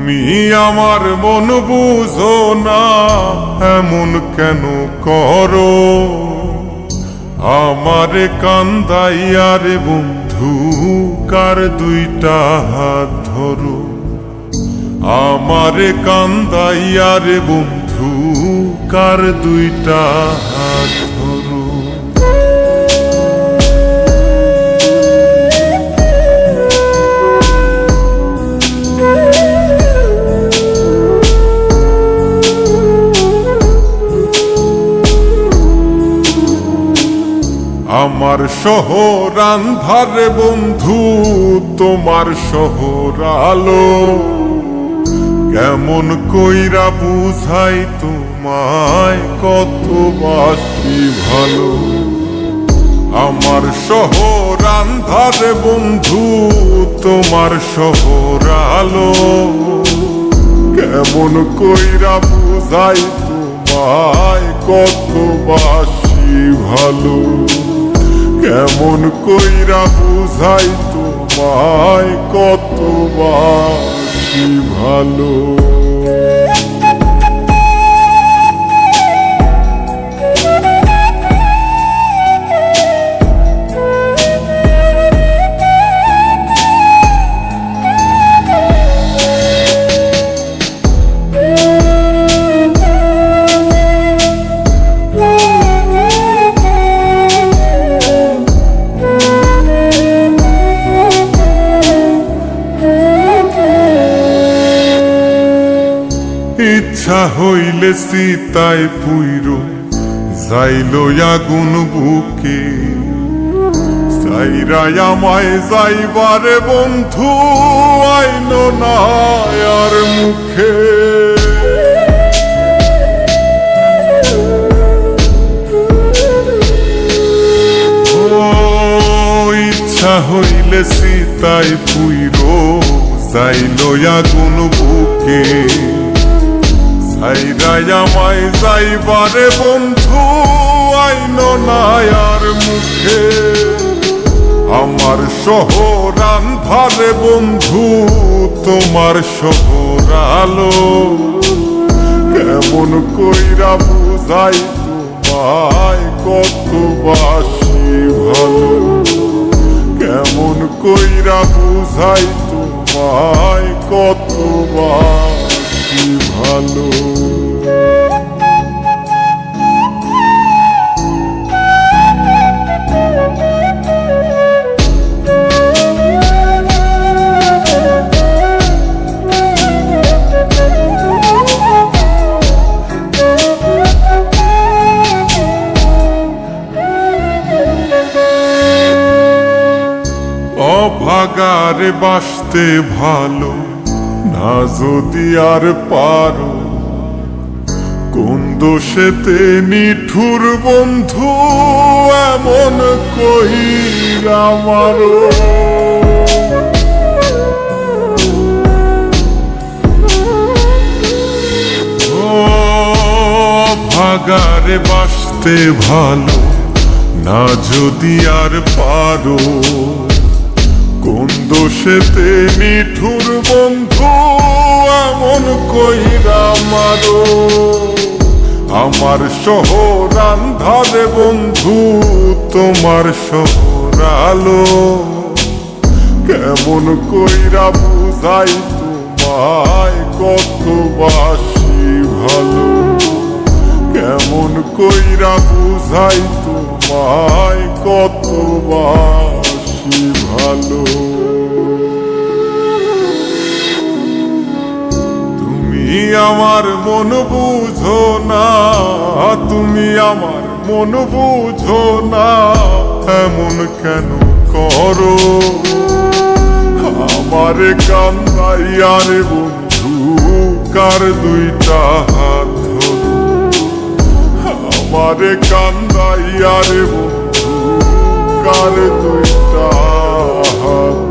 তুমি আমার মন বুঝো না, এমন কেন করো? আমারে কান্দাইয়া রে বন্ধু, কার দুইটা হাত ধরো। আমারে কান্দাইয়া রে বন্ধু, কার দুইটা হাত ধরো। আমার শহর আন্ধারে বন্ধু, তোমার শহর আলো। কেমন কইরা বুঝাই তোমায়, কত বাসি ভালো। আমার শহর আন্ধারে বন্ধু, তোমার শহর আলো। কেমন কইরা বুঝাই তোমায়, কত বাসি ভালো। কেমন কইরা বুঝাই তোমায়, কত বাসি ভালো। ইচ্ছা হইলে সীতায় পুইরো যাইলো আগুন বুকে। সাইরাই আমায় যাইবারে বন্ধু, আইলো না আর মুখে। ইচ্ছা হইলে সীতায় পুইরো যাইলো আগুন বুকে। সাইরাই আমায় যাইবারে বন্ধু, আইলো না আর মুখে। আমার শহর আন্ধারে বন্ধু, তোমার শহর আলো। কেমন কইরা বুঝাই তোমায়, কত বাসি ভালো। কেমন কইরা বুঝাই তোমায়, কত বাসি ভালো। অভাগারে বাসতে ভালো না যদি আর পারো। কোন দোষেতে নিঠুর বন্ধু, এমন কইরা মারো। অভাগারে বাসতে ভালো না যদি আর পারো। কোন দোষেতে নিঠুর বন্ধু, এমন কইরা মারো। আমার শহর আন্ধারে বন্ধু, তোমার শহর আলো। কেমন কইরা বুঝাই তোমায়, কত বাসি ভালো। কেমন কইরা বুঝাই তোমায়, কত বাসি ভালো। তুমি আমার মন বুঝো না, তুমি আমার মন বুঝো না, এমন কেন করো? আমারে কান্দাইয়া রে বন্ধু, কার দুইটা হাত ধরো। আমারে কান্দাইয়া রে বন্ধু, কার দুইটা হাত